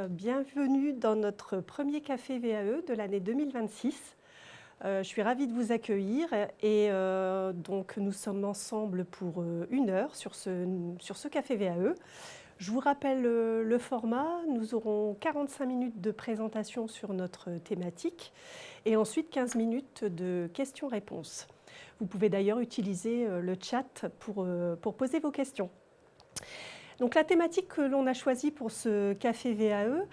bienvenue dans notre premier café VAE de l'année 2026. Je suis ravie de vous accueillir et donc nous sommes ensemble pour 1 heure sur ce café VAE. Je vous rappelle le format, nous aurons 45 minutes de présentation sur notre thématique et ensuite 15 minutes de questions-réponses. Vous pouvez d'ailleurs utiliser le chat pour poser vos questions. Donc, la thématique que l'on a choisie pour ce café VAE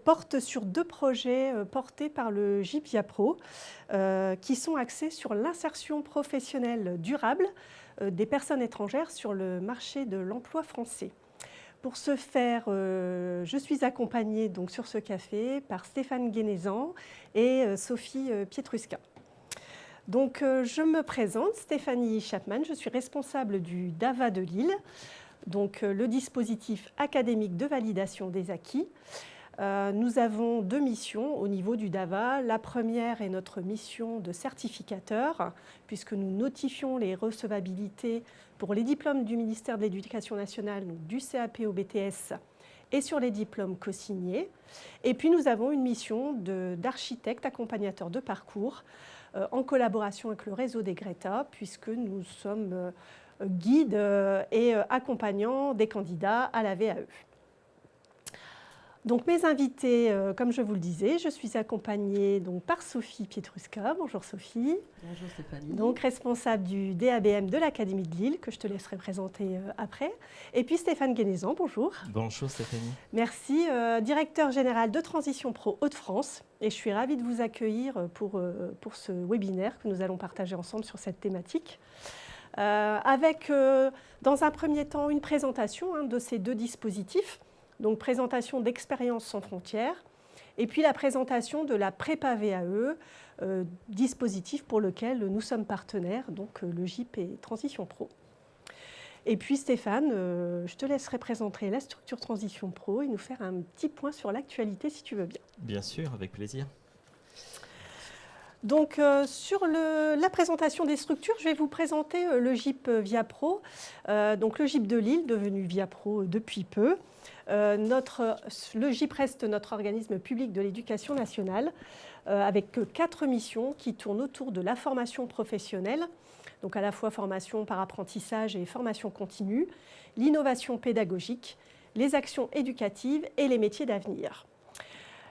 porte sur 2 projets portés par le GIP Viapro qui sont axés sur l'insertion professionnelle durable des personnes étrangères sur le marché de l'emploi français. Pour ce faire, je suis accompagnée donc, sur ce café par Stéphane Guénézan et Sophie Pietrusca. Donc, je me présente, Stéphanie Chapman, je suis responsable du DAVA de Lille. Donc, le dispositif académique de validation des acquis. Nous avons 2 missions au niveau du DAVA. La première est notre mission de certificateur, puisque nous notifions les recevabilités pour les diplômes du ministère de l'Éducation nationale, donc du CAP au BTS, et sur les diplômes co-signés. Et puis, nous avons une mission d'architecte accompagnateur de parcours, en collaboration avec le réseau des Greta, puisque nous sommes guide et accompagnant des candidats à la VAE. Donc mes invités, comme je vous le disais, je suis accompagnée donc, par Sophie Pietrusca. Bonjour Sophie. Bonjour Stéphanie. Donc responsable du DABM de l'Académie de Lille, que je te laisserai présenter après. Et puis Stéphane Guénézan, bonjour. Bonjour Stéphanie. Merci, directeur général de Transition Pro Hauts-de-France. Et je suis ravie de vous accueillir pour ce webinaire que nous allons partager ensemble sur cette thématique. Avec, dans un premier temps, une présentation de ces 2 dispositifs, donc présentation d'Expérience sans frontières, et puis la présentation de la prépa VAE, dispositif pour lequel nous sommes partenaires, donc le GIP et Transition Pro. Et puis Stéphane, je te laisserai présenter la structure Transition Pro et nous faire un petit point sur l'actualité si tu veux bien. Bien sûr, avec plaisir. Donc, sur la présentation des structures, je vais vous présenter le GIP Viapro, donc le GIP de Lille, devenu Viapro depuis peu. Le GIP reste notre organisme public de l'éducation nationale, avec 4 missions qui tournent autour de la formation professionnelle, donc à la fois formation par apprentissage et formation continue, l'innovation pédagogique, les actions éducatives et les métiers d'avenir.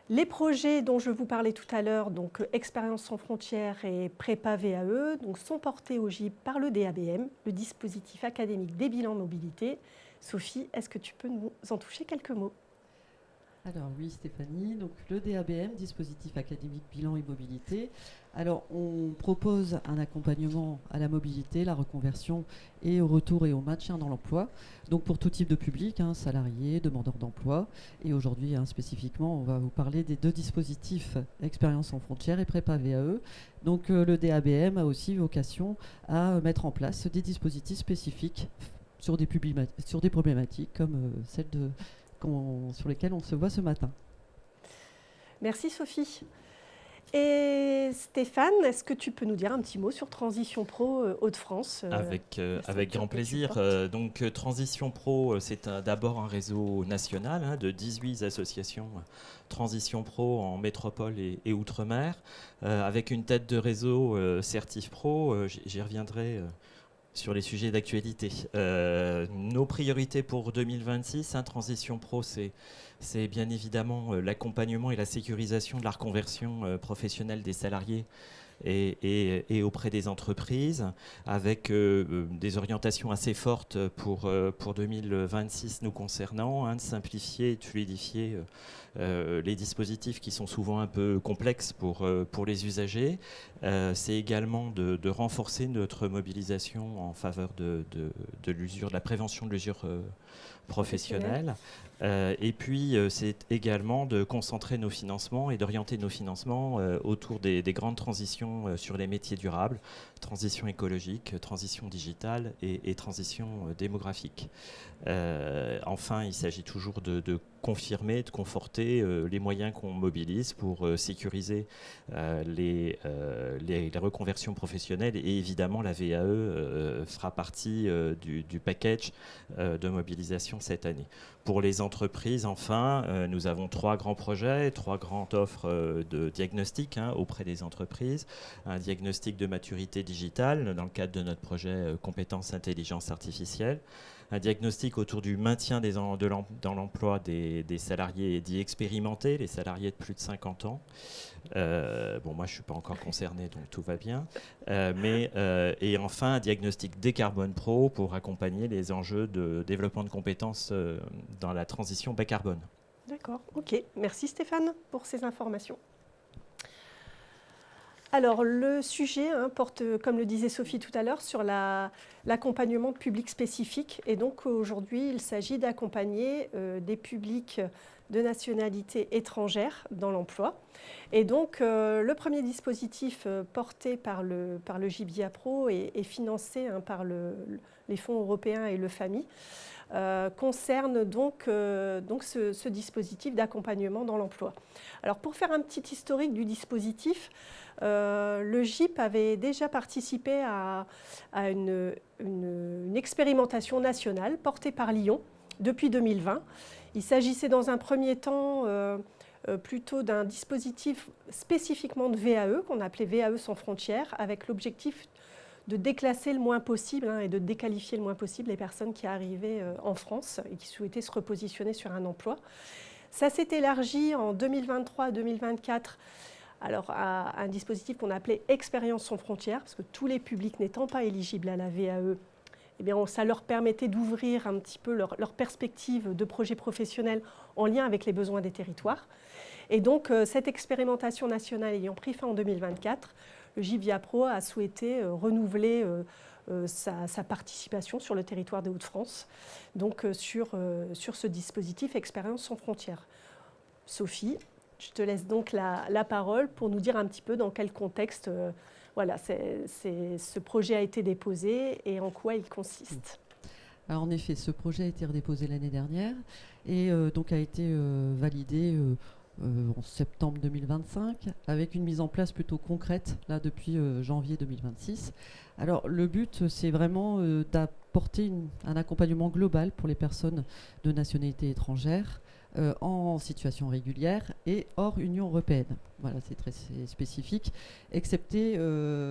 Les projets dont je vous parlais tout à l'heure, donc Expérience sans frontières et Prépa VAE, donc, sont portés au GIP par le DABM, le dispositif académique des bilans mobilité. Sophie, est-ce que tu peux nous en toucher quelques mots ? Alors oui Stéphanie, donc le DABM, dispositif académique bilan et mobilité. Alors on propose un accompagnement à la mobilité, la reconversion et au retour et au maintien dans l'emploi. Donc pour tout type de public, salariés, demandeurs d'emploi. Et aujourd'hui spécifiquement, on va vous parler des 2 dispositifs Expérience sans frontières et Prépa VAE. Donc le DABM a aussi vocation à mettre en place des dispositifs spécifiques sur des problématiques comme celle sur lesquelles on se voit ce matin. Merci Sophie. Et Stéphane, est-ce que tu peux nous dire un petit mot sur Transition Pro Hauts-de-France Avec grand plaisir. Donc Transition Pro, c'est d'abord un réseau national de 18 associations Transition Pro en métropole et outre-mer, avec une tête de réseau Certif Pro. J'y reviendrai sur les sujets d'actualité. Nos priorités pour 2026, Transition Pro, c'est bien évidemment l'accompagnement et la sécurisation de la reconversion professionnelle des salariés et auprès des entreprises, avec des orientations assez fortes pour 2026 nous concernant, de simplifier et de fluidifier les dispositifs qui sont souvent un peu complexes pour les usagers. C'est également de renforcer notre mobilisation en faveur de l'usure, de la prévention de l'usure professionnelle. Et puis, c'est également de concentrer nos financements et d'orienter nos financements autour des grandes transitions sur les métiers durables, transition écologique, transition digitale et transition démographique. Enfin, il s'agit toujours de confirmer, de conforter les moyens qu'on mobilise pour sécuriser les reconversions professionnelles, et évidemment la VAE fera partie du package de mobilisation cette année. Pour les entreprises, enfin, nous avons 3 grands projets, 3 grandes offres de diagnostic auprès des entreprises. Un diagnostic de maturité digitale dans le cadre de notre projet compétences intelligence artificielle. Un diagnostic autour du maintien dans l'emploi des salariés dits expérimentés, les salariés de plus de 50 ans. Bon, moi, je ne suis pas encore concerné, donc tout va bien. Et enfin, un diagnostic Décarbone Pro pour accompagner les enjeux de développement de compétences dans la transition bas carbone. D'accord, ok. Merci Stéphane pour ces informations. Alors, le sujet porte, comme le disait Sophie tout à l'heure, sur l'accompagnement de publics spécifiques. Et donc, aujourd'hui, il s'agit d'accompagner des publics de nationalité étrangère dans l'emploi. Et donc, le premier dispositif porté par le JBIA Pro et financé par les fonds européens et le FAMI concerne donc ce dispositif d'accompagnement dans l'emploi. Alors, pour faire un petit historique du dispositif, le GIP avait déjà participé à une expérimentation nationale portée par Lyon depuis 2020. Il s'agissait dans un premier temps plutôt d'un dispositif spécifiquement de VAE, qu'on appelait VAE sans frontières, avec l'objectif de déclasser le moins possible et de déqualifier le moins possible les personnes qui arrivaient en France et qui souhaitaient se repositionner sur un emploi. Ça s'est élargi en 2023 à 2024 alors à un dispositif qu'on appelait Expérience sans frontières, parce que tous les publics n'étant pas éligibles à la VAE, eh bien, ça leur permettait d'ouvrir un petit peu leur perspective de projet professionnel en lien avec les besoins des territoires. Et donc, cette expérimentation nationale ayant pris fin en 2024, le JBIA Pro a souhaité renouveler sa participation sur le territoire des Hauts-de-France, donc sur ce dispositif Expérience sans frontières. Sophie, je te laisse donc la parole pour nous dire un petit peu dans quel contexte ce projet a été déposé et en quoi il consiste. Alors en effet, ce projet a été redéposé l'année dernière et donc a été validé en septembre 2025 avec une mise en place plutôt concrète là depuis janvier 2026. Alors le but, c'est vraiment d'apporter un accompagnement global pour les personnes de nationalité étrangère en situation régulière et hors Union européenne. Voilà, c'est très spécifique, excepté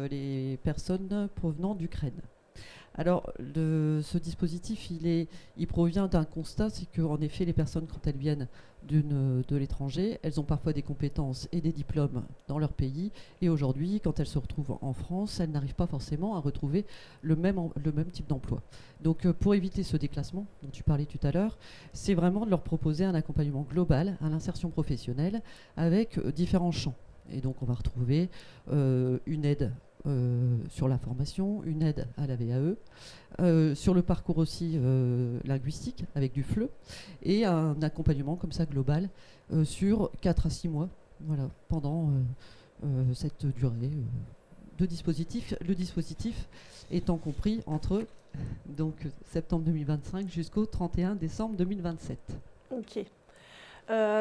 les personnes provenant d'Ukraine. Alors, ce dispositif, il provient d'un constat, c'est qu'en effet, les personnes, quand elles viennent de l'étranger, elles ont parfois des compétences et des diplômes dans leur pays. Et aujourd'hui, quand elles se retrouvent en France, elles n'arrivent pas forcément à retrouver le même type d'emploi. Donc, pour éviter ce déclassement dont tu parlais tout à l'heure, c'est vraiment de leur proposer un accompagnement global à l'insertion professionnelle avec différents champs. Et donc, on va retrouver une aide sur la formation, une aide à la VAE, sur le parcours aussi linguistique avec du FLE et un accompagnement comme ça global sur 4 à 6 mois voilà, pendant cette durée de dispositif. Le dispositif étant compris entre donc, septembre 2025 jusqu'au 31 décembre 2027. Ok.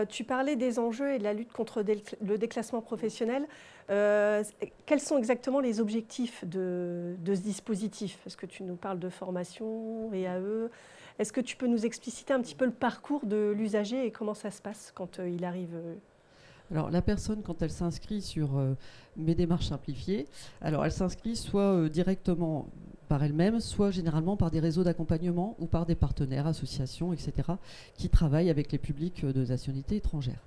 Tu parlais des enjeux et de la lutte contre le déclassement professionnel. Quels sont exactement les objectifs de ce dispositif? Parce que tu nous parles de formation, VAE. Est-ce que tu peux nous expliciter un petit peu le parcours de l'usager et comment ça se passe quand il arrive Alors, la personne, quand elle s'inscrit sur mes démarches simplifiées, alors elle s'inscrit soit directement par elle-même, soit généralement par des réseaux d'accompagnement ou par des partenaires, associations, etc., qui travaillent avec les publics de nationalité étrangère.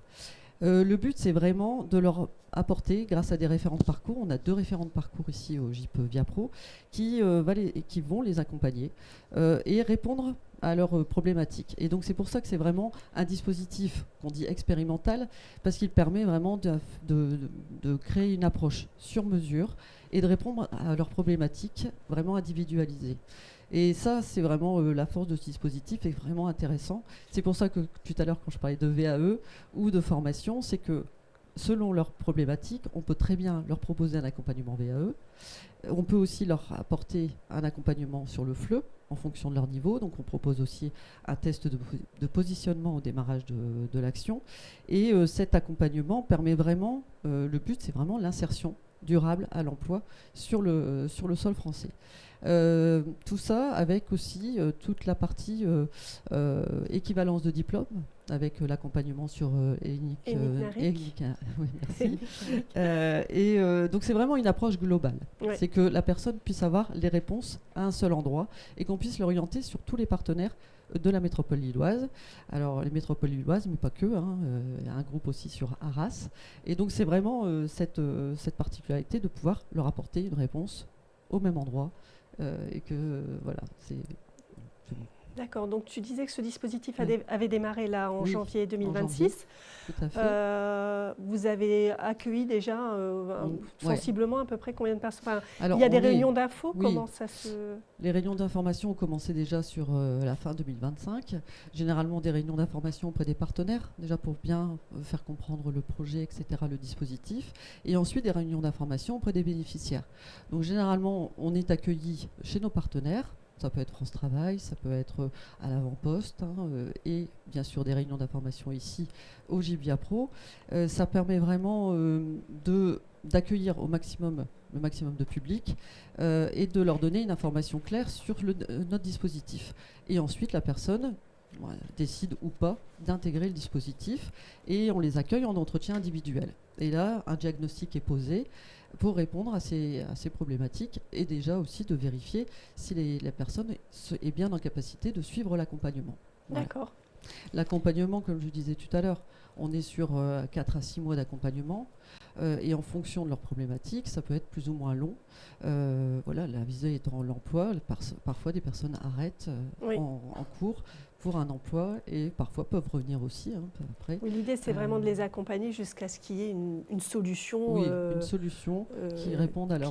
Le but, c'est vraiment de leur apporter, grâce à des référents de parcours, on a 2 référents de parcours ici au JBIA Pro, qui vont les accompagner et répondre à leurs problématiques. Et donc c'est pour ça que c'est vraiment un dispositif qu'on dit expérimental, parce qu'il permet vraiment de créer une approche sur mesure et de répondre à leurs problématiques vraiment individualisées. Et ça, c'est vraiment la force de ce dispositif, est vraiment intéressant. C'est pour ça que tout à l'heure, quand je parlais de VAE ou de formation, c'est que selon leurs problématiques, on peut très bien leur proposer un accompagnement VAE. On peut aussi leur apporter un accompagnement sur le FLE en fonction de leur niveau. Donc on propose aussi un test de positionnement au démarrage de l'action. Et cet accompagnement permet vraiment, le but c'est vraiment l'insertion durable à l'emploi sur le sol français. Tout ça avec aussi toute la partie équivalence de diplôme, avec l'accompagnement sur ENIC. Oui, merci. Donc c'est vraiment une approche globale. Ouais. C'est que la personne puisse avoir les réponses à un seul endroit et qu'on puisse l'orienter sur tous les partenaires de la métropole lilloise. Alors les métropoles lilloises, mais pas que, il y a un groupe aussi sur Arras. Et donc c'est vraiment cette particularité de pouvoir leur apporter une réponse au même endroit. Et que voilà, c'est bon. D'accord, donc tu disais que ce dispositif Oui. avait démarré là en Oui, janvier 2026. en janvier, tout à fait. Vous avez accueilli déjà sensiblement à peu près combien de personnes? Enfin, Alors, il y a des on est- réunions d'infos, oui. comment ça se... Les réunions d'information ont commencé déjà sur la fin 2025. Généralement des réunions d'information auprès des partenaires, déjà pour bien faire comprendre le projet, etc., le dispositif. Et ensuite des réunions d'information auprès des bénéficiaires. Donc généralement, on est accueilli chez nos partenaires. Ça peut être France Travail, ça peut être à l'avant-poste, et bien sûr des réunions d'information ici au Gibia Pro. Ça permet vraiment d'accueillir le maximum de public et de leur donner une information claire sur notre dispositif. Et ensuite, la personne décide ou pas d'intégrer le dispositif et on les accueille en entretien individuel. Et là, un diagnostic est posé pour répondre à ces problématiques et déjà aussi de vérifier si la personne est bien en capacité de suivre l'accompagnement. Voilà. D'accord. L'accompagnement, comme je disais tout à l'heure, on est sur 4 à 6 mois d'accompagnement et en fonction de leurs problématiques, ça peut être plus ou moins long. Voilà, la visée étant l'emploi, parfois des personnes arrêtent Oui. en cours pour un emploi et parfois peuvent revenir aussi après. Oui, l'idée, c'est vraiment de les accompagner jusqu'à ce qu'il y ait une solution. Oui, une solution qui réponde à leurs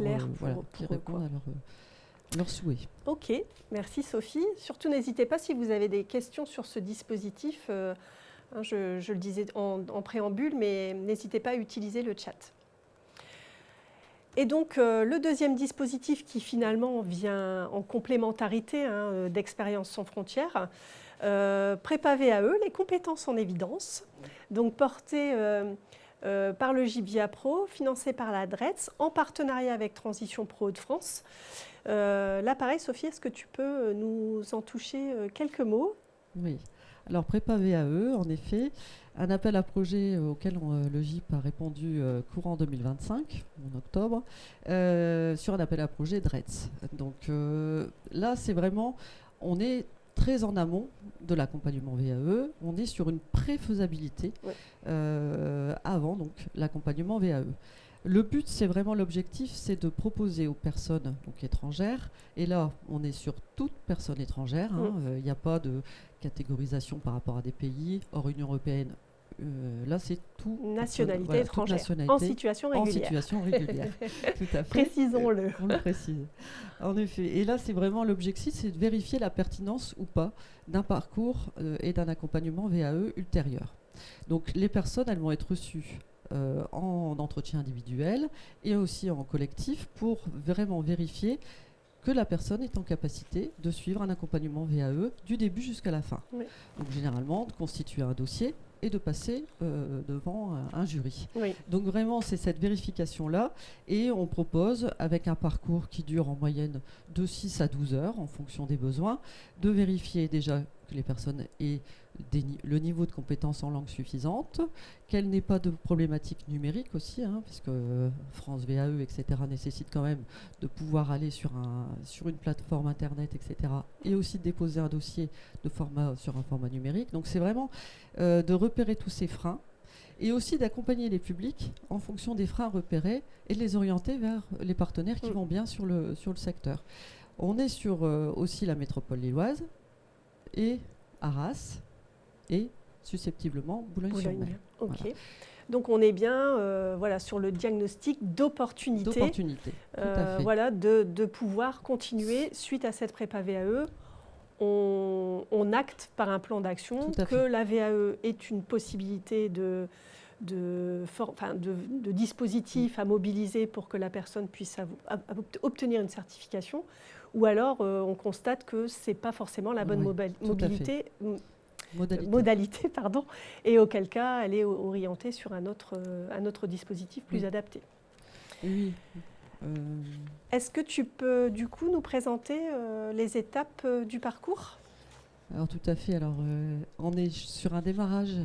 souhaits. Ok, merci Sophie. Surtout, n'hésitez pas si vous avez des questions sur ce dispositif. Je le disais en préambule, mais n'hésitez pas à utiliser le chat. Et donc, le deuxième dispositif qui finalement vient en complémentarité d'Expérience sans frontières, Prépa VAE, les compétences en évidence, donc porté par le Gibia Pro, financé par la DRETS, en partenariat avec Transition Pro de France. Là, pareil, Sophie, est-ce que tu peux nous en toucher quelques mots? Oui. Alors, Prépa VAE, en effet, un appel à projet auquel le GIP a répondu courant 2025, en octobre, sur un appel à projet DRETS. Donc là, c'est vraiment, on est très en amont de l'accompagnement VAE, on est sur une préfaisabilité avant donc l'accompagnement VAE. Le but, c'est vraiment l'objectif, c'est de proposer aux personnes donc, étrangères, et là, on est sur toute personne étrangère, il n'y a pas de catégorisation par rapport à des pays hors Union européenne. Là, c'est tout. Nationalité étrangère, en situation régulière. En situation régulière, tout à fait. Précisons-le. On le précise. En effet. Et là, c'est vraiment l'objectif, c'est de vérifier la pertinence ou pas d'un parcours et d'un accompagnement VAE ultérieur. Donc, les personnes, elles vont être reçues en entretien individuel et aussi en collectif pour vraiment vérifier que la personne est en capacité de suivre un accompagnement VAE du début jusqu'à la fin. Oui. Donc généralement, de constituer un dossier et de passer devant un jury. Oui. Donc vraiment, c'est cette vérification-là. Et on propose, avec un parcours qui dure en moyenne de 6 à 12 heures, en fonction des besoins, de vérifier déjà que les personnes aient le niveau de compétence en langue suffisante, qu'elle n'ait pas de problématiques numériques aussi, parce que France VAE, etc., nécessite quand même de pouvoir aller sur une plateforme Internet, etc., et aussi de déposer un dossier sur un format numérique. Donc c'est vraiment de repérer tous ces freins et aussi d'accompagner les publics en fonction des freins repérés et de les orienter vers les partenaires qui vont bien sur le secteur. On est sur aussi la métropole lilloise et Arras et susceptiblement Boulogne-sur-Mer. Ok. Voilà. Donc on est bien sur le diagnostic d'opportunité. D'opportunité, tout à fait. Voilà, de pouvoir continuer suite à cette prépa VAE. On acte par un plan d'action que la VAE est une possibilité de dispositif à mobiliser pour que la personne puisse obtenir une certification, ou alors on constate que ce n'est pas forcément la bonne modalité, et auquel cas elle est orientée sur un autre dispositif plus adapté. Oui. Est-ce que tu peux du coup nous présenter les étapes du parcours? Alors tout à fait. Alors on est sur un démarrage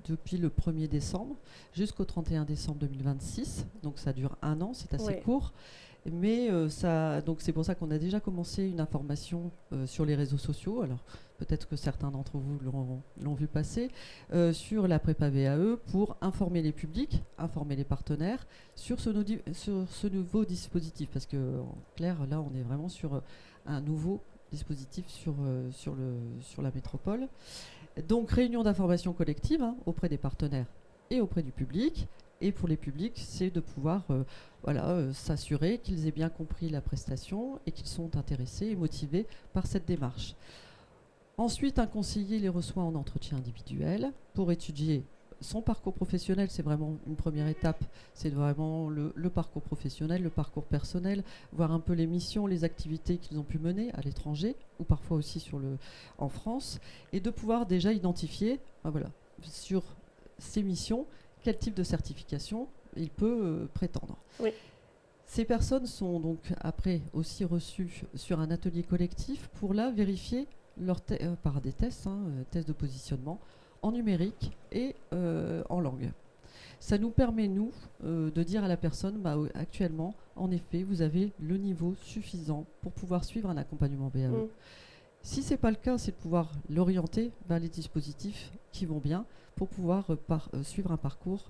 depuis le 1er décembre jusqu'au 31 décembre 2026. Donc ça dure un an, c'est assez court. Mais donc c'est pour ça qu'on a déjà commencé une information sur les réseaux sociaux. Alors peut-être que certains d'entre vous l'ont vu passer sur la prépa VAE pour informer les publics, informer les partenaires sur ce nouveau dispositif. Parce qu'en clair, là, on est vraiment sur un nouveau dispositif sur la métropole. Donc réunion d'information collective auprès des partenaires et auprès du public. Et pour les publics, c'est de pouvoir s'assurer qu'ils aient bien compris la prestation et qu'ils sont intéressés et motivés par cette démarche. Ensuite, un conseiller les reçoit en entretien individuel pour étudier son parcours professionnel. C'est vraiment une première étape. C'est vraiment le parcours professionnel, le parcours personnel, voir un peu les missions, les activités qu'ils ont pu mener à l'étranger ou parfois aussi en France, et de pouvoir déjà identifier sur ces missions quel type de certification il peut prétendre. Oui. Ces personnes sont donc après aussi reçues sur un atelier collectif pour là vérifier par des tests, tests de positionnement en numérique et en langue. Ça nous permet, nous, de dire à la personne, actuellement, en effet, vous avez le niveau suffisant pour pouvoir suivre un accompagnement VAE. Si ce n'est pas le cas, c'est de pouvoir l'orienter vers les dispositifs qui vont bien pour pouvoir suivre un parcours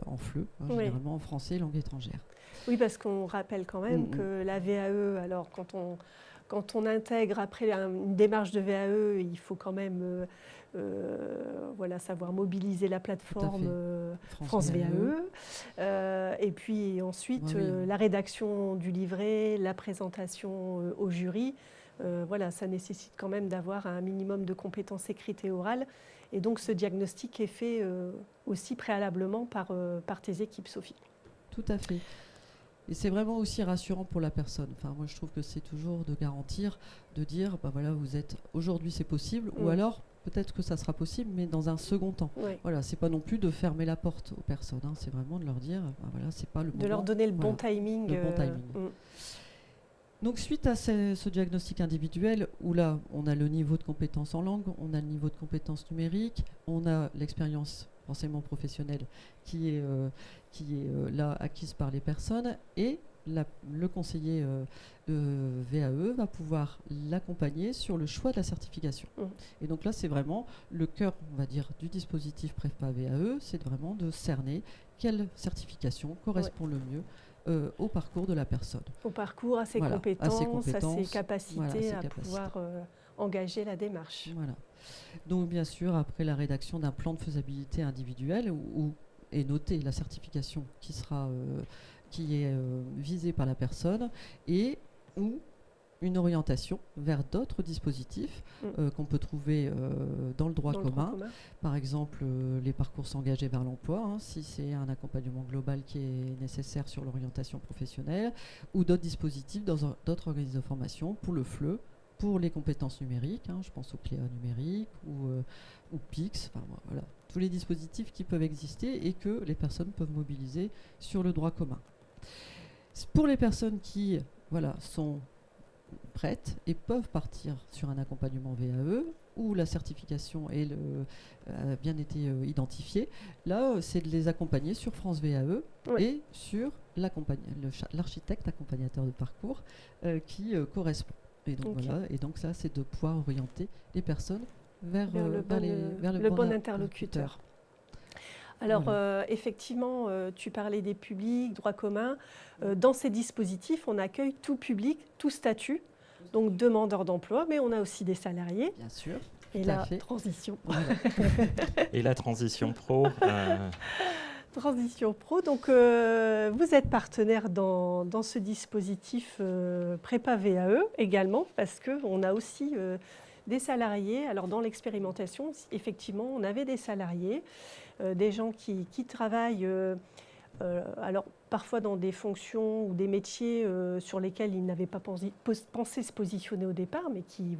en FLE, généralement en français et langue étrangère. Oui, parce qu'on rappelle quand même que la VAE, alors quand on intègre après une démarche de VAE, il faut quand même savoir mobiliser la plateforme France VAE. Et puis ensuite, la rédaction du livret, la présentation au jury. Ça nécessite quand même d'avoir un minimum de compétences écrites et orales. Et donc ce diagnostic est fait aussi préalablement par tes équipes, Sophie. Tout à fait. Et c'est vraiment aussi rassurant pour la personne. Enfin, moi, je trouve que c'est toujours de garantir, de dire, vous êtes aujourd'hui, c'est possible, ou alors peut-être que ça sera possible, mais dans un second temps. Voilà, c'est pas non plus de fermer la porte aux personnes. C'est vraiment de leur dire, c'est pas le moment. De leur donner le bon timing. Le bon timing. Donc suite à ce diagnostic individuel, où là, on a le niveau de compétence en langue, on a le niveau de compétence numérique, on a l'expérience enseignement professionnel qui est là acquise par les personnes, et le conseiller VAE va pouvoir l'accompagner sur le choix de la certification. Et donc là, c'est vraiment le cœur, on va dire, du dispositif prépa VAE, c'est vraiment de cerner quelle certification correspond le mieux au parcours de la personne. Au parcours, à ses compétences, à ses capacités à pouvoir engager la démarche. Voilà. Donc bien sûr, après la rédaction d'un plan de faisabilité individuel où est notée la certification qui est visée par la personne, et ou une orientation vers d'autres dispositifs qu'on peut trouver dans le droit commun. Par exemple, les parcours s'engager vers l'emploi, si c'est un accompagnement global qui est nécessaire sur l'orientation professionnelle, ou d'autres dispositifs dans d'autres organismes de formation pour le FLE, pour les compétences numériques, je pense au Cléa numérique ou PIX, tous les dispositifs qui peuvent exister et que les personnes peuvent mobiliser sur le droit commun. Pour les personnes qui sont prêtes et peuvent partir sur un accompagnement VAE où la certification a bien été identifiée, là c'est de les accompagner sur France VAE et sur l'architecte accompagnateur de parcours qui correspond. Et donc ça, c'est de pouvoir orienter les personnes vers le bon interlocuteur. Alors effectivement, tu parlais des publics, droit commun. Dans ces dispositifs, on accueille tout public, tout statut, donc demandeurs d'emploi, mais on a aussi des salariés. Bien sûr. Et la transition. Et la transition pro. Transition pro. Donc vous êtes partenaire dans ce dispositif prépa VAE également, parce qu'on a aussi des salariés. Alors dans l'expérimentation, effectivement, on avait des salariés, des gens qui travaillent alors parfois dans des fonctions ou des métiers sur lesquels ils n'avaient pas pensé se positionner au départ, mais qui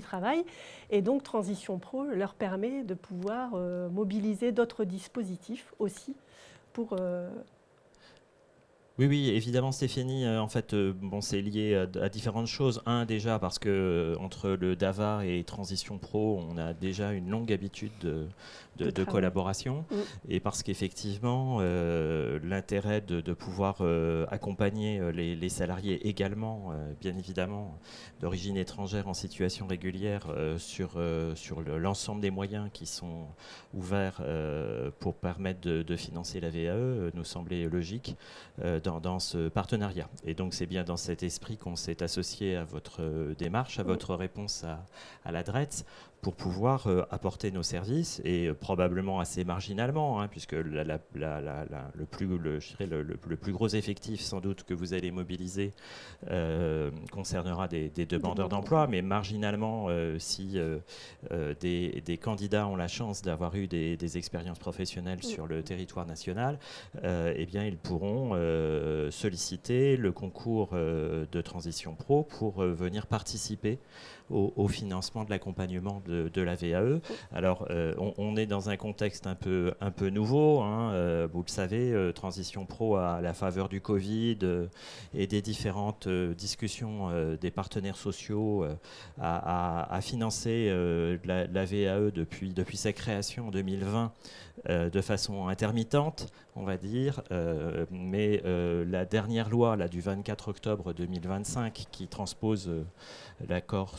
travaillent. Et donc Transition Pro leur permet de pouvoir mobiliser d'autres dispositifs aussi pour Oui, oui, évidemment, Stéphanie, en fait, bon, c'est lié à différentes choses. Un, déjà, parce que entre le DAVA et Transition Pro, on a déjà une longue habitude de collaboration. Et parce qu'effectivement, l'intérêt de pouvoir accompagner les salariés également, bien évidemment, d'origine étrangère en situation régulière sur l'ensemble des moyens qui sont ouverts pour permettre de financer la VAE, nous semblait logique. Dans ce partenariat. Et donc c'est bien dans cet esprit qu'on s'est associé à votre démarche, à votre réponse à la DRETS, pour pouvoir apporter nos services, et probablement assez marginalement, hein, puisque le plus gros effectif sans doute que vous allez mobiliser concernera des demandeurs d'emploi, mais marginalement, si des candidats ont la chance d'avoir eu des expériences professionnelles sur le territoire national, eh bien ils pourront solliciter le concours de Transition Pro pour venir participer au financement de l'accompagnement de la VAE. Alors, on est dans un contexte un peu nouveau, hein, vous le savez, Transition Pro, à la faveur du Covid et des différentes discussions des partenaires sociaux, a financé la VAE depuis sa création en 2020 de façon intermittente, on va dire, mais la dernière loi là, du 24 octobre 2025 qui transpose l'accord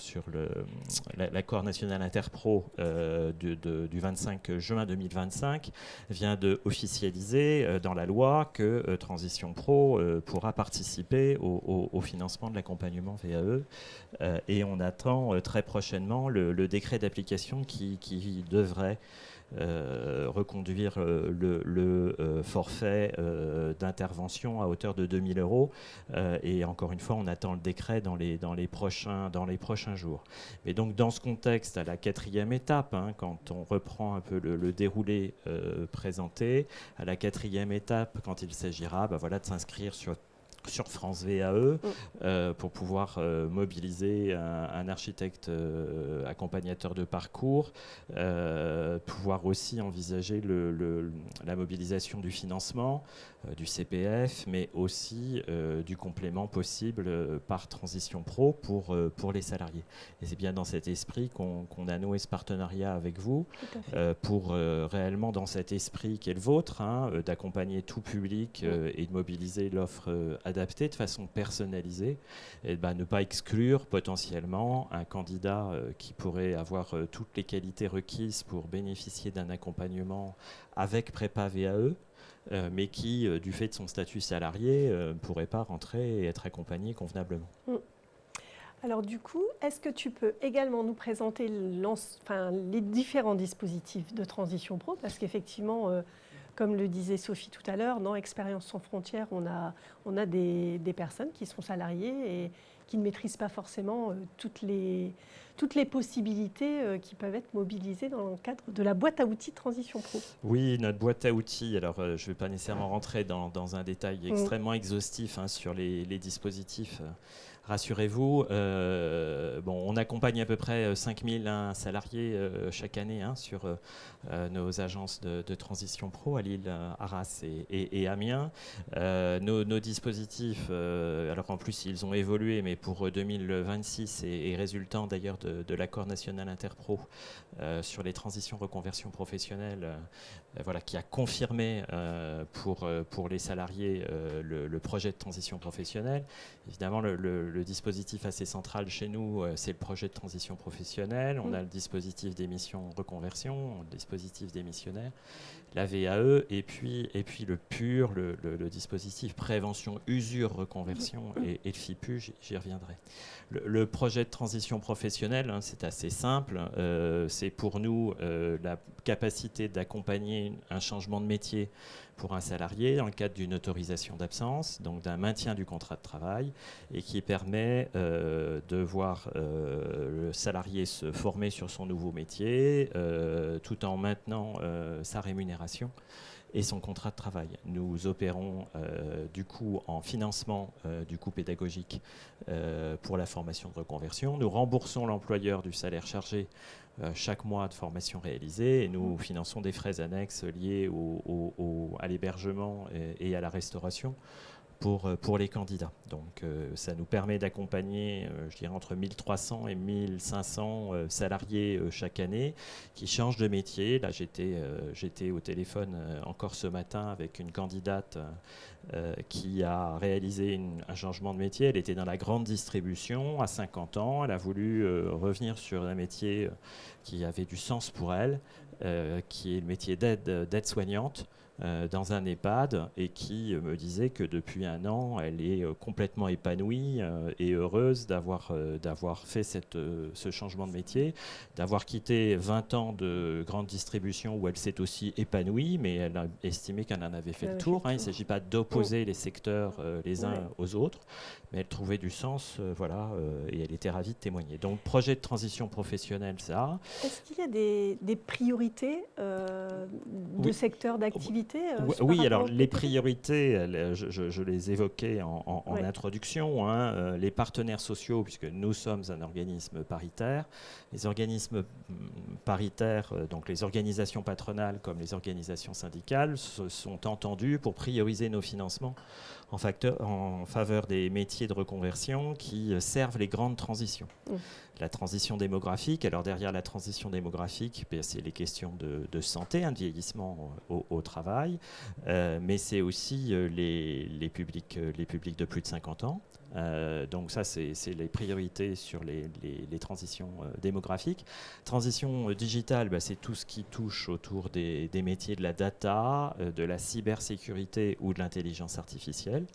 national interpro du 25 juin 2025 vient de officialiser dans la loi que Transition Pro pourra participer au financement de l'accompagnement VAE, et on attend très prochainement le décret d'application qui devrait reconduire le forfait d'intervention à hauteur de 2 000 €. Et encore une fois, on attend le décret dans les prochains jours. Mais donc, dans ce contexte, à la 4e étape, hein, quand on reprend un peu le déroulé présenté, à la 4e étape, quand il s'agira de s'inscrire sur France VAE pour pouvoir mobiliser un architecte accompagnateur de parcours, pouvoir aussi envisager la mobilisation du financement, du CPF, mais aussi du complément possible par Transition Pro pour les salariés. Et c'est bien dans cet esprit qu'on a noué ce partenariat avec vous, pour réellement, dans cet esprit qui est le vôtre, hein, d'accompagner tout public et de mobiliser l'offre adaptée de façon personnalisée, et ne pas exclure potentiellement un candidat qui pourrait avoir toutes les qualités requises pour bénéficier d'un accompagnement avec prépa VAE, mais qui, du fait de son statut salarié, ne pourrait pas rentrer et être accompagné convenablement. Alors du coup, est-ce que tu peux également nous présenter les différents dispositifs de Transition Pro? Parce qu'effectivement, comme le disait Sophie tout à l'heure, dans Expérience sans frontières, on a des personnes qui sont salariées et qui ne maîtrisent pas forcément toutes les possibilités qui peuvent être mobilisées dans le cadre de la boîte à outils Transition Pro. Oui, notre boîte à outils, alors je ne vais pas nécessairement rentrer dans un détail extrêmement exhaustif sur les dispositifs. Rassurez-vous, on accompagne à peu près 5000 salariés chaque année sur nos agences de Transition Pro à Lille, Arras et Amiens. Nos dispositifs, alors en plus ils ont évolué, mais pour 2026 et résultant d'ailleurs de l'accord national interpro sur les transitions reconversion professionnelle, qui a confirmé pour les salariés le projet de transition professionnelle. Évidemment, le dispositif assez central chez nous, c'est le projet de transition professionnelle. On a le dispositif d'émission reconversion, le dispositif démissionnaire, la VAE, et puis le PUR, le dispositif prévention usure reconversion, et le FIPU, j'y reviendrai. Le projet de transition professionnelle, c'est assez simple. C'est pour nous la capacité d'accompagner un changement de métier pour un salarié dans le cadre d'une autorisation d'absence, donc d'un maintien du contrat de travail, et qui permet de voir le salarié se former sur son nouveau métier tout en maintenant sa rémunération et son contrat de travail. Nous opérons du coup en financement du coût pédagogique pour la formation de reconversion. Nous remboursons l'employeur du salaire chargé chaque mois de formation réalisée, et nous finançons des frais annexes liés à l'hébergement et à la restauration pour les candidats. Donc ça nous permet d'accompagner, je dirais, entre 1300 et 1500 salariés chaque année qui changent de métier. Là, j'étais au téléphone encore ce matin avec une candidate qui a réalisé un changement de métier. Elle était dans la grande distribution à 50 ans. Elle a voulu revenir sur un métier qui avait du sens pour elle, qui est le métier d'aide-soignante. Dans un EHPAD, et qui me disait que depuis un an, elle est complètement épanouie et heureuse d'avoir fait ce changement de métier, d'avoir quitté 20 ans de grande distribution où elle s'est aussi épanouie, mais elle a estimé qu'elle en avait fait le tour. Il ne s'agit pas d'opposer les secteurs les uns aux autres, mais elle trouvait du sens, et elle était ravie de témoigner. Donc, projet de transition professionnelle, ça. Est-ce qu'il y a des priorités de secteur d'activité Oui, alors les priorités, je les évoquais en introduction. Les partenaires sociaux, puisque nous sommes un organisme paritaire, les organismes paritaires, donc les organisations patronales comme les organisations syndicales, se sont entendus pour prioriser nos financements en faveur des métiers de reconversion qui servent les grandes transitions. La transition démographique, alors derrière la transition démographique, c'est les questions de santé, de vieillissement au travail, mais c'est aussi les publics de plus de 50 ans. Donc ça, c'est les priorités sur les transitions démographiques. Transition digitale, c'est tout ce qui touche autour des métiers de la data, de la cybersécurité ou de l'intelligence artificielle,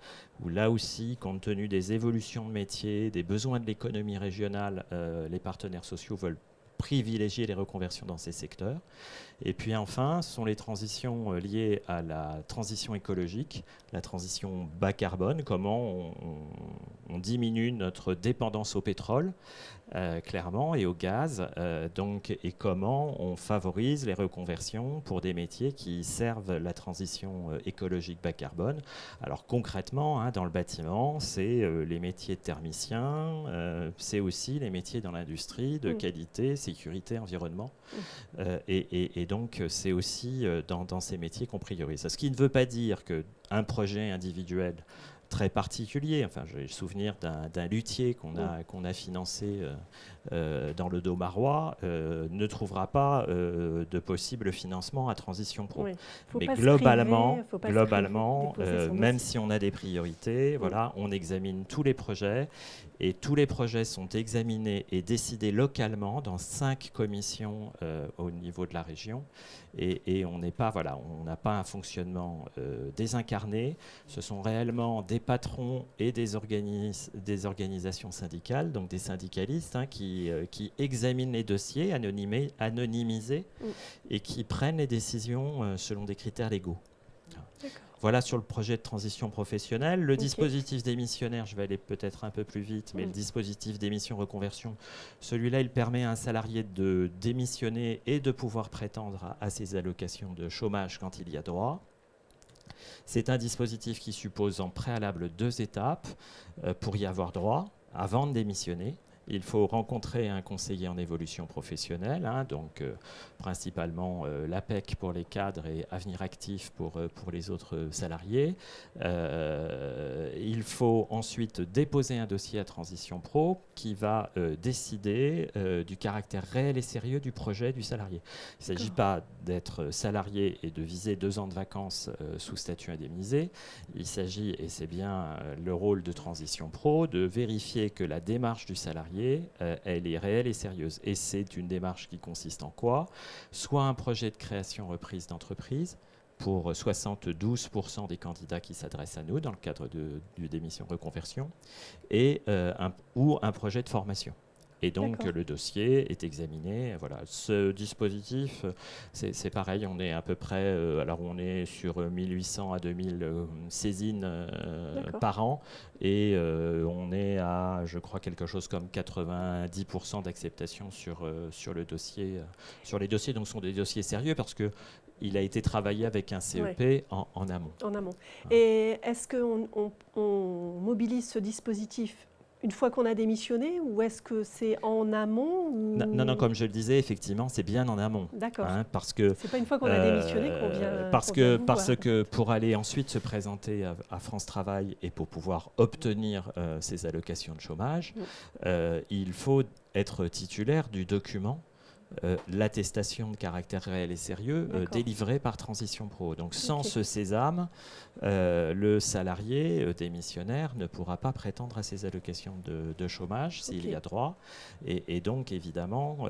où là aussi, compte tenu des évolutions de métiers, des besoins de l'économie régionale, les partenaires sociaux veulent privilégier les reconversions dans ces secteurs. Et puis enfin, ce sont les transitions liées à la transition écologique, la transition bas carbone, comment on diminue notre dépendance au pétrole, clairement, et au gaz, et comment on favorise les reconversions pour des métiers qui servent la transition écologique bas carbone. Alors concrètement, dans le bâtiment, c'est les métiers de thermiciens, c'est aussi les métiers dans l'industrie de qualité, sécurité, environnement. Et donc, c'est aussi dans ces métiers qu'on priorise. Ce qui ne veut pas dire qu'un projet individuel très particulier, enfin, j'ai le souvenir d'un luthier qu'on a financé dans le Domarois, ne trouvera pas de possible financement à Transition Pro. Mais globalement, même si on a des priorités, on examine tous les projets, et tous les projets sont examinés et décidés localement dans 5 commissions au niveau de la région. Et on n'a pas un fonctionnement désincarné. Ce sont réellement des patrons et des organisations syndicales, donc des syndicalistes, qui examinent les dossiers anonymisés et qui prennent les décisions selon des critères légaux. Voilà sur le projet de transition professionnelle. Le dispositif démissionnaire, je vais aller peut-être un peu plus vite, mais le dispositif démission reconversion, celui-là, il permet à un salarié de démissionner et de pouvoir prétendre à ses allocations de chômage quand il y a droit. C'est un dispositif qui suppose en préalable 2 étapes pour y avoir droit avant de démissionner. Il faut rencontrer un conseiller en évolution professionnelle, donc principalement l'APEC pour les cadres et Avenir Actif pour les autres salariés. Il faut ensuite déposer un dossier à Transition Pro qui va décider du caractère réel et sérieux du projet du salarié. Il ne s'agit pas d'être salarié et de viser 2 ans de vacances sous statut indemnisé. Il s'agit, et c'est bien le rôle de Transition Pro, de vérifier que la démarche du salarié elle est réelle et sérieuse. Et c'est une démarche qui consiste en quoi ? Soit un projet de création-reprise d'entreprise pour 72% des candidats qui s'adressent à nous dans le cadre du démission reconversion, ou un projet de formation. Et donc, le dossier est examiné. Voilà. Ce dispositif, c'est pareil, on est à peu près, alors on est sur 1800 à 2000 saisines par an, et on est à, je crois, quelque chose comme 90% d'acceptation sur le dossier. Sur les dossiers, donc, ce sont des dossiers sérieux parce que il a été travaillé avec un CEP en amont. En amont. Et est-ce qu'on mobilise ce dispositif une fois qu'on a démissionné ou est-ce que c'est en amont ou... Non, comme je le disais, effectivement, c'est bien en amont. D'accord. Parce que c'est pas une fois qu'on a démissionné qu'on vient. parce qu'on vient que vous parce voir. que pour aller ensuite se présenter à France Travail et pour pouvoir obtenir ces allocations de chômage, il faut être titulaire du document. L'attestation de caractère réel et sérieux délivrée par Transition Pro. Donc sans ce sésame, le salarié démissionnaire ne pourra pas prétendre à ces allocations de chômage s'il y a droit. Et donc évidemment,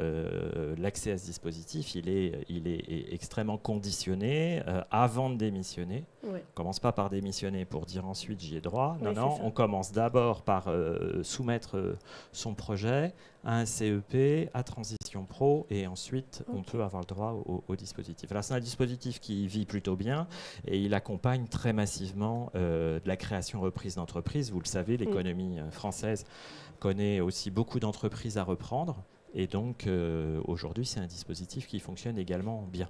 l'accès à ce dispositif, il est extrêmement conditionné avant de démissionner. On ne commence pas par démissionner pour dire ensuite j'y ai droit. Non, on commence d'abord par soumettre son projet à un CEP, à Transition Pro, et ensuite on peut avoir le droit au dispositif. Alors c'est un dispositif qui vit plutôt bien et il accompagne très massivement de la création-reprise d'entreprises. Vous le savez, l'économie française connaît aussi beaucoup d'entreprises à reprendre et donc aujourd'hui c'est un dispositif qui fonctionne également bien.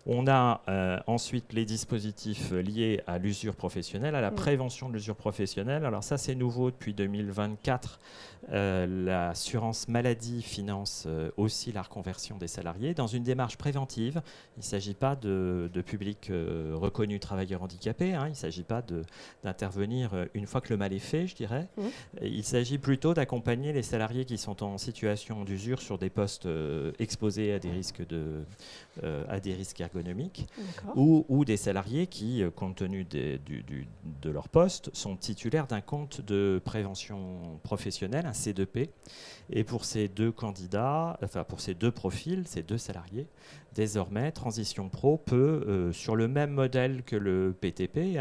On a ensuite les dispositifs liés à l'usure professionnelle, à la prévention de l'usure professionnelle. Alors ça, c'est nouveau depuis 2024. L'assurance maladie finance aussi la reconversion des salariés dans une démarche préventive. Il ne s'agit pas de public reconnu travailleurs handicapés. Il ne s'agit pas d'intervenir une fois que le mal est fait, je dirais. Il s'agit plutôt d'accompagner les salariés qui sont en situation d'usure sur des postes exposés à des risques ergonomiques ou des salariés qui, compte tenu de leur poste, sont titulaires d'un compte de prévention professionnelle, un C2P. Et pour ces deux candidats, enfin pour ces deux profils, ces deux salariés, désormais, Transition Pro peut, sur le même modèle que le PTP,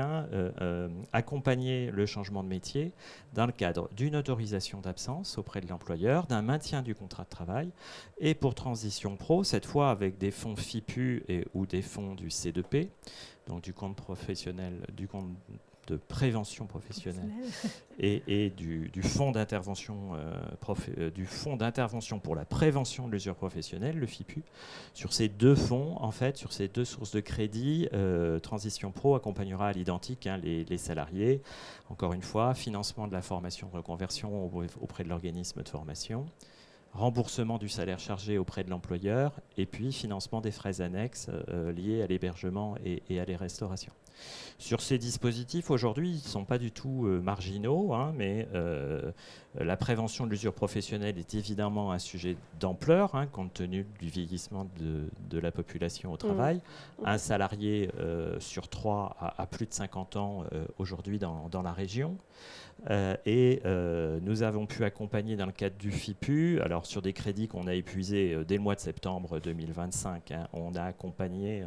accompagner le changement de métier dans le cadre d'une autorisation d'absence auprès de l'employeur, d'un maintien du contrat de travail. Et pour Transition Pro, cette fois avec des fonds FIPU ou des fonds du C2P, donc du compte professionnel, du compte de prévention professionnelle et du fonds d'intervention pour la prévention de l'usure professionnelle, le FIPU. Sur ces deux fonds, en fait, sur ces deux sources de crédit, Transition Pro accompagnera à l'identique les salariés. Encore une fois, financement de la formation de reconversion auprès de l'organisme de formation, remboursement du salaire chargé auprès de l'employeur et puis financement des frais annexes liés à l'hébergement et à les restaurations. Sur ces dispositifs, aujourd'hui, ils ne sont pas du tout marginaux, mais la prévention de l'usure professionnelle est évidemment un sujet d'ampleur, compte tenu du vieillissement de la population au travail. Un salarié sur 3 a plus de 50 ans aujourd'hui dans la région. Nous avons pu accompagner dans le cadre du FIPU, alors sur des crédits qu'on a épuisés dès le mois de septembre 2025, on a accompagné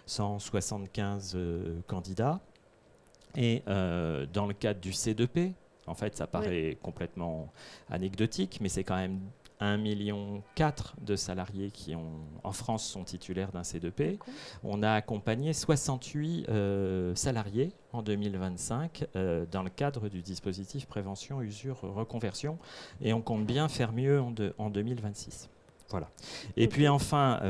175 candidats. Et dans le cadre du C2P, en fait ça paraît complètement anecdotique, mais c'est quand même 1,4 million de salariés qui en France sont titulaires d'un C2P. On a accompagné 68 salariés en 2025 dans le cadre du dispositif prévention, usure, reconversion. Et on compte bien faire mieux en 2026. Voilà. Et puis enfin,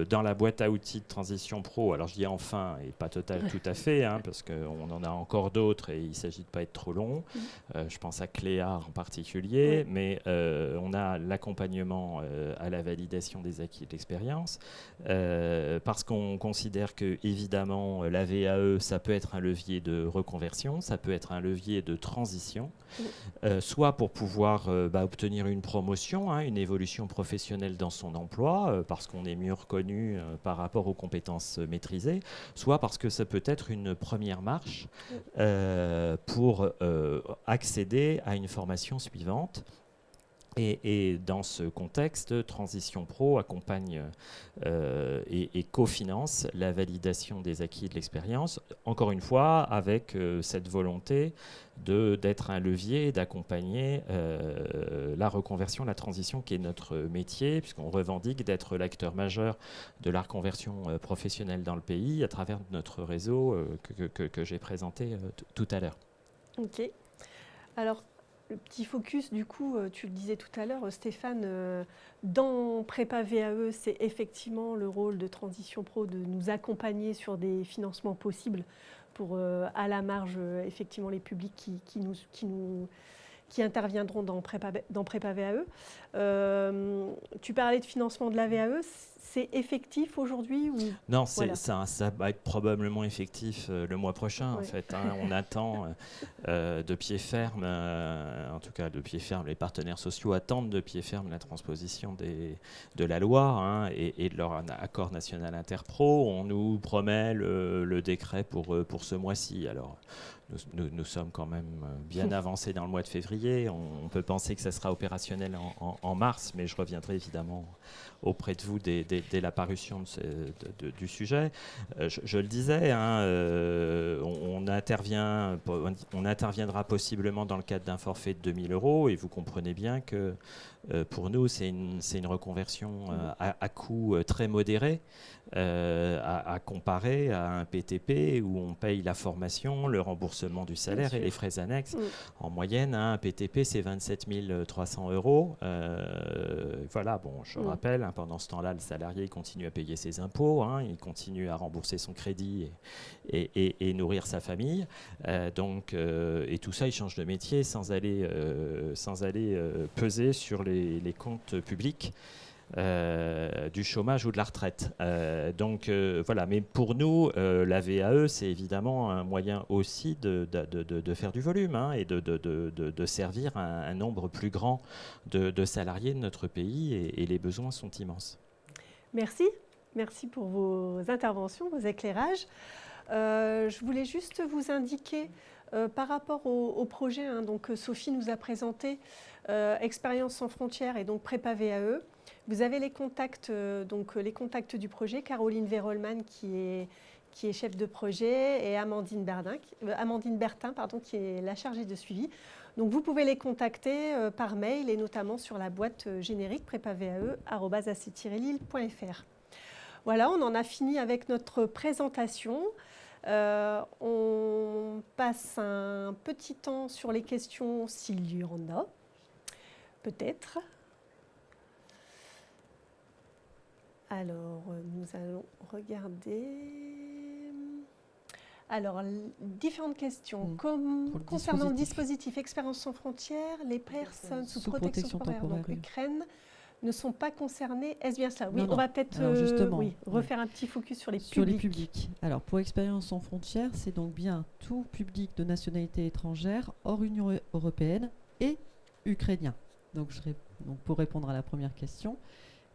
dans la boîte à outils de Transition Pro, alors je dis enfin et pas tout à fait, parce qu'on en a encore d'autres et il s'agit de ne pas être trop long. Je pense à Cléa en particulier, mais on a l'accompagnement à la validation des acquis de l'expérience, parce qu'on considère que évidemment la VAE, ça peut être un levier de reconversion, ça peut être un levier de transition, soit pour pouvoir obtenir une promotion, une évolution professionnelle dans son emploi, parce qu'on est mieux reconnu par rapport aux compétences maîtrisées, soit parce que ça peut être une première marche pour accéder à une formation suivante. Et dans ce contexte, Transition Pro accompagne et cofinance la validation des acquis et de l'expérience, encore une fois avec cette volonté d'être un levier, d'accompagner la reconversion, la transition qui est notre métier, puisqu'on revendique d'être l'acteur majeur de la reconversion professionnelle dans le pays à travers notre réseau que j'ai présenté tout à l'heure. Ok. Alors, le petit focus, du coup, tu le disais tout à l'heure, Stéphane, dans Prépa VAE, c'est effectivement le rôle de Transition Pro de nous accompagner sur des financements possibles pour, à la marge, effectivement, les publics qui qui interviendront dans Prépa VAE. Tu parlais de financement de la VAE, c'est effectif aujourd'hui ou... Non, Voilà. ça va être probablement effectif le mois prochain. En fait, hein. On attend de pied ferme, en tout cas de pied ferme, les partenaires sociaux attendent de pied ferme la transposition de la loi, hein, et de leur accord national interpro. On nous promet le décret pour ce mois-ci. Alors, nous sommes quand même bien avancés dans le mois de février. On peut penser que ça sera opérationnel en mars, mais je reviendrai évidemment auprès de vous dès la parution du sujet. Je le disais, hein, on interviendra possiblement dans le cadre d'un forfait de 2 000 €, et vous comprenez bien que pour nous, c'est une reconversion à coût très modéré, à comparer à un PTP où on paye la formation, le remboursement du salaire et les frais annexes. En moyenne, hein, un PTP, c'est 27 300 €. Voilà, bon, je rappelle, hein, pendant ce temps-là, le salarié il continue à payer ses impôts, hein, il continue à rembourser son crédit et nourrir sa famille. Et tout ça, il change de métier sans aller peser sur les comptes publics du chômage ou de la retraite. Voilà, mais pour nous, la VAE, c'est évidemment un moyen aussi de faire du volume, hein, et de servir un nombre plus grand de salariés de notre pays, et les besoins sont immenses. Merci pour vos interventions, vos éclairages. Je voulais juste vous indiquer par rapport au projet, hein, donc Sophie nous a présenté Expérience sans frontières et donc Prépa VAE. Vous avez les contacts, les contacts du projet, Caroline Verolman qui est chef de projet, et Amandine Bertin, qui est la chargée de suivi. Donc vous pouvez les contacter par mail, et notamment sur la boîte générique prépavae@ac-lille.fr. Voilà, on en a fini avec notre présentation. On passe un petit temps sur les questions s'il y en a, peut-être. Alors, nous allons regarder. Alors, différentes questions. Concernant le dispositif Expérience sans frontières, les personnes sous protection temporaire, donc Ukraine, ne sont pas concernées. Est-ce bien cela? Oui, on va peut-être refaire un petit focus sur les publics. Sur les publics. Alors, pour Expérience sans frontières, c'est donc bien tout public de nationalité étrangère hors Union européenne et ukrainien. Donc, pour répondre à la première question,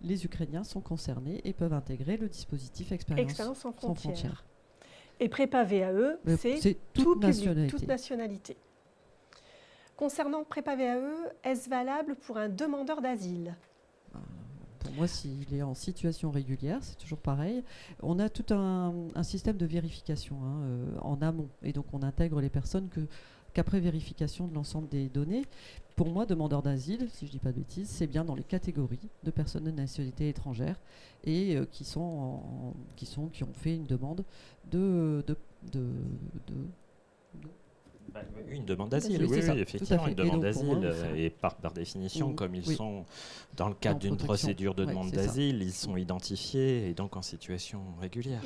les Ukrainiens sont concernés et peuvent intégrer le dispositif Expérience sans frontières. Et Prépa VAE, c'est toute nationalité. Concernant Prépa VAE, est-ce valable pour un demandeur d'asile? Pour moi, s'il est en situation régulière, c'est toujours pareil. On a tout un système de vérification en amont. Et donc, on intègre les personnes qu'après vérification de l'ensemble des données. Pour moi, demandeur d'asile, si je ne dis pas de bêtises, c'est bien dans les catégories de personnes de nationalité étrangère et qui ont fait une demande une demande d'asile, oui, effectivement, une demande d'asile. Et par définition, comme ils sont dans le cadre d'une procédure de demande d'asile, ils sont identifiés et donc en situation régulière.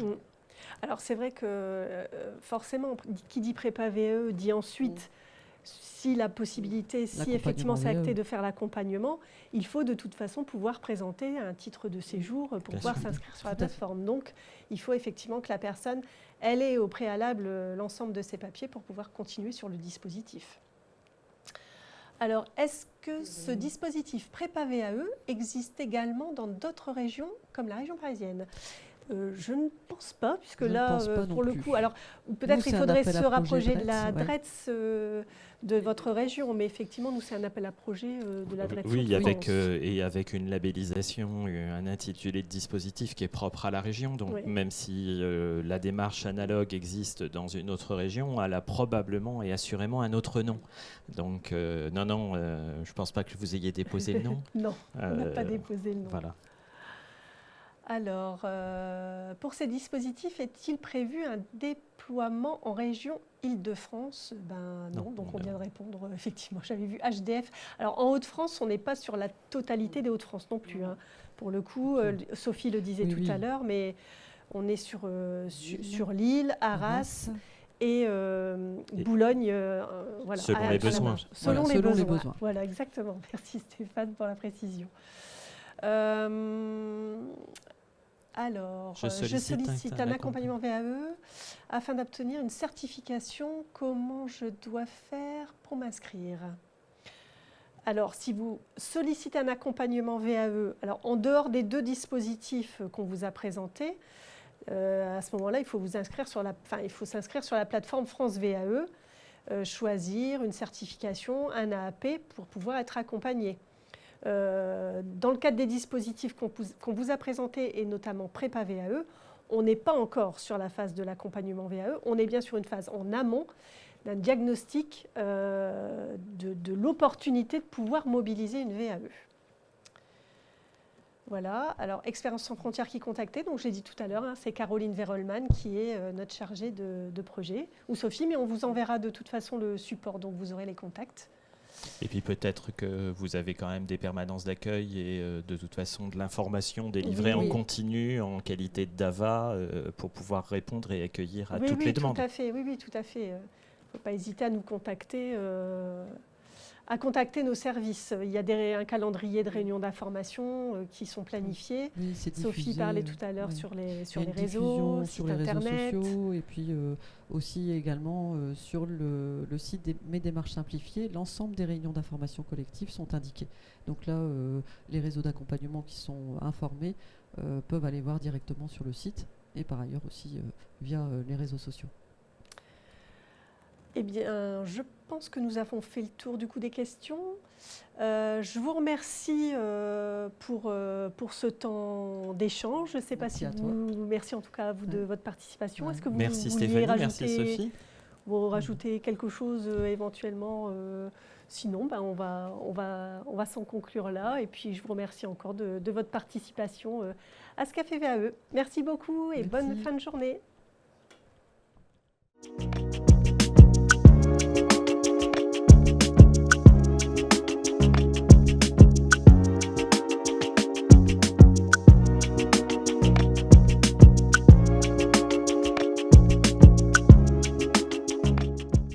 Alors c'est vrai que forcément, qui dit Prépa VAE dit ensuite, si la possibilité, si effectivement c'est acté de faire l'accompagnement, il faut de toute façon pouvoir présenter un titre de séjour pour pouvoir s'inscrire sur la plateforme. Donc il faut effectivement que la personne, elle ait au préalable l'ensemble de ses papiers pour pouvoir continuer sur le dispositif. Alors, est-ce que ce dispositif Prépa VAE existe également dans d'autres régions comme la région parisienne ? Je ne pense pas, puisque pour le coup, alors peut-être il faudrait se rapprocher de la DRETS de votre région, mais effectivement, nous, c'est un appel à projet de la DRETS. Oui, avec une labellisation, un intitulé de dispositif qui est propre à la région. Donc, même si la démarche analogue existe dans une autre région, elle a probablement et assurément un autre nom. Donc, je ne pense pas que vous ayez déposé le nom. Non, on n'a pas déposé le nom. Voilà. Alors, pour ces dispositifs, est-il prévu un déploiement en région Île-de-France? Non, donc on vient de répondre, effectivement. J'avais vu HDF. Alors, en Hauts-de-France, on n'est pas sur la totalité des Hauts-de-France non plus. Hein. Pour le coup, Sophie le disait tout à l'heure, mais on est sur Lille, Arras Et Boulogne, voilà, selon les besoins. marge. Selon, Voilà, les, selon les besoins. besoins. Voilà, exactement. Merci Stéphane pour la précision. Alors, je sollicite un accompagnement VAE afin d'obtenir une certification. Comment je dois faire pour m'inscrire? Alors, si vous sollicitez un accompagnement VAE, alors en dehors des 2 dispositifs qu'on vous a présentés, à ce moment-là, il faut s'inscrire sur la plateforme France VAE, choisir une certification, un AAP pour pouvoir être accompagné. Dans le cadre des dispositifs qu'on vous a présentés, et notamment Prépa VAE, on n'est pas encore sur la phase de l'accompagnement VAE, on est bien sur une phase en amont d'un diagnostic de l'opportunité de pouvoir mobiliser une VAE. Voilà, alors Expérience sans frontières qui contactait, donc j'ai dit tout à l'heure, hein, c'est Caroline Verolman qui est notre chargée de projet, ou Sophie, mais on vous enverra de toute façon le support, donc vous aurez les contacts. Et puis peut-être que vous avez quand même des permanences d'accueil et de toute façon de l'information délivrée en continu, en qualité de DAVA, pour pouvoir répondre et accueillir à toutes les demandes. Tout à fait, oui, tout à fait. Il ne faut pas hésiter à nous contacter, à contacter nos services. Il y a un calendrier de réunions d'information qui sont planifiés. Oui, diffusé, Sophie parlait tout à l'heure sur les réseaux, sur les internet. réseaux sociaux, et puis aussi également sur le site Mes démarches simplifiées, l'ensemble des réunions d'information collective sont indiquées. Donc là, les réseaux d'accompagnement qui sont informés peuvent aller voir directement sur le site, et par ailleurs aussi via les réseaux sociaux. Eh bien, je pense que nous avons fait le tour du coup des questions. Je vous remercie pour ce temps d'échange. Je ne sais pas si merci en tout cas à vous de votre participation. Est-ce que vous merci vouliez Stéphanie, rajouter, merci Sophie. Vous rajoutez quelque chose éventuellement sinon, on va s'en conclure là. Et puis, je vous remercie encore de votre participation à ce Café VAE. Merci beaucoup et bonne fin de journée.